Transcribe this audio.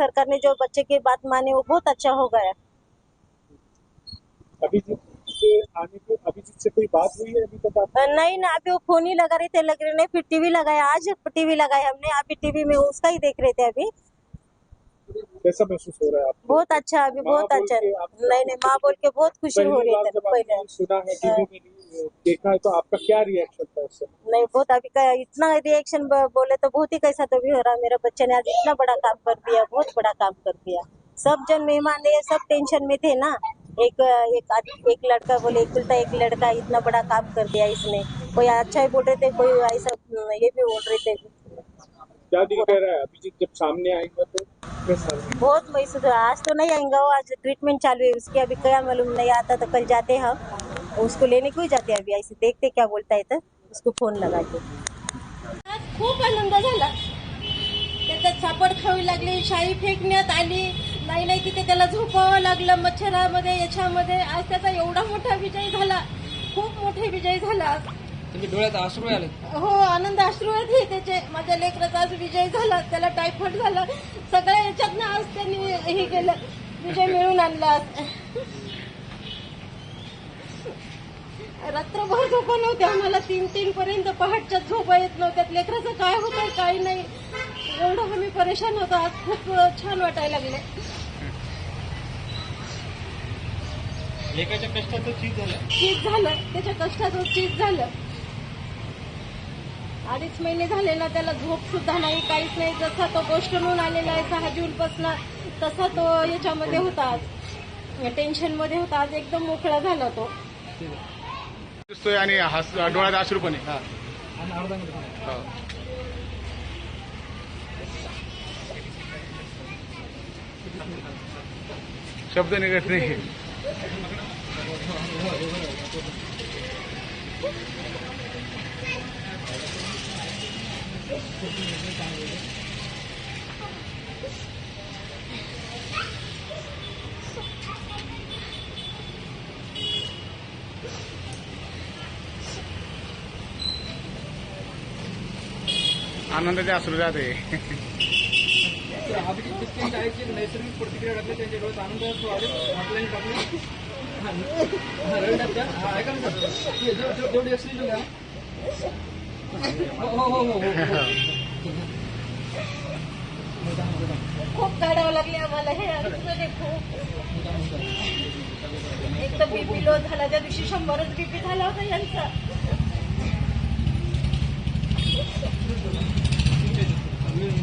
सरकार ने जो बच्चे की बात मानी वो बहुत अच्छा हो गया। अभिजीत से कोई बात हुई है अभी तक आपको? नहीं ना, अभी वो फोन ही लगा रहे थे, लग रहे नहीं, फिर टीवी लगाया, आज टीवी लगाया हमने, अभी टीवी में उसका ही देख रहे थे अभी। कैसा महसूस हो रहा है आपको? बहुत अच्छा, अभी बहुत अच्छा। नहीं, माँ बोल के बहुत खुशी हो रही है। पहले सुना है, टीवी में देखा है, तो आपका क्या रिएक्शन था उस समय? नहीं, बहुत अभी का इतना रिएक्शन बोले तो बहुत ही कैसा तो भी हो रहा। मेरे बच्चे ने आज इतना बड़ा काम कर दिया, बहुत बड़ा काम कर दिया। सब जन मेहमान ये सब टेंशन में थे ना। एक लड़का बोले एक लड़का इतना बड़ा काम कर दिया इसने। कोई अच्छा ही बोल रहे थे, कोई ऐसा ये भी बोल रहे थे। क्या दिल कह रहा है अभिजीत जब सामने आएगा तो कैसा लगेगा? बहुत महसूस हुआ। आज तो नहीं आएंगा, वो आज ट्रीटमेंट चालू है उसकी, अभी क्या मालूम, नहीं आता तो कल जाते हम उसको लेने को ही जाते अभी, ऐसे देखते क्या बोलता है तो उसको फोन लगा के। खूप आनंद झाला। त्याच्यात सापड खावी लागली, शाई फेकण्यात आली, नाही तिथे त्याला झोपावं लागलं मच्छरामध्ये याच्यामध्ये। आज त्याचा एवढा मोठा विजय झाला, खूप मोठे विजय झाला। तुम्ही डोळ्यात अश्रू आले? हो, आनंद अश्रू आहेत त्याचे। माझ्या लेकराचा आज विजय झाला, त्याला टायफॉइड झाला, सगळ्या याच्यातनं आज त्यांनी हे केलं, विजय मिळून आणला। रात्रभर झोपा नव्हत्या आम्हाला, 3 पर्यंत पहाटच्या झोपा येत नव्हत्या। लेकराचं काय होतंय काय नाही एवढं आम्ही परेशान होतो। आज खूप छान वाटायला लागले। लेकाच्या कष्टाचं चीज झालं, त्याच्या कष्टाचं चीज झालं। 2.5 महिने झाले ना, त्याला झोप सुद्धा नाही, काहीच नाही। जसा तो गोष्टून आलेला आहे 6 जूनपासून, तसा तो याच्यामध्ये होता, आज टेन्शन मध्ये होता। आज एकदम मोकळा झाला तो। दिसतोय आणि डोळ्यात अश्रू पण आहे. शब्द निघत नाही. आनंदाचे अश्रू जाते. नैसर्गिक प्रतिक्रिया टाकली, त्यांच्या डोळ्यात आनंद असतो ऑफलाईन टाकली. ऐका ना सर, जेवढी असली हो. खूप काढावं लागले आम्हाला हे अडचणी खूप। एक तर बीपी लो झाला, त्या दिवशी 100च बीपी झाला होता यांचा।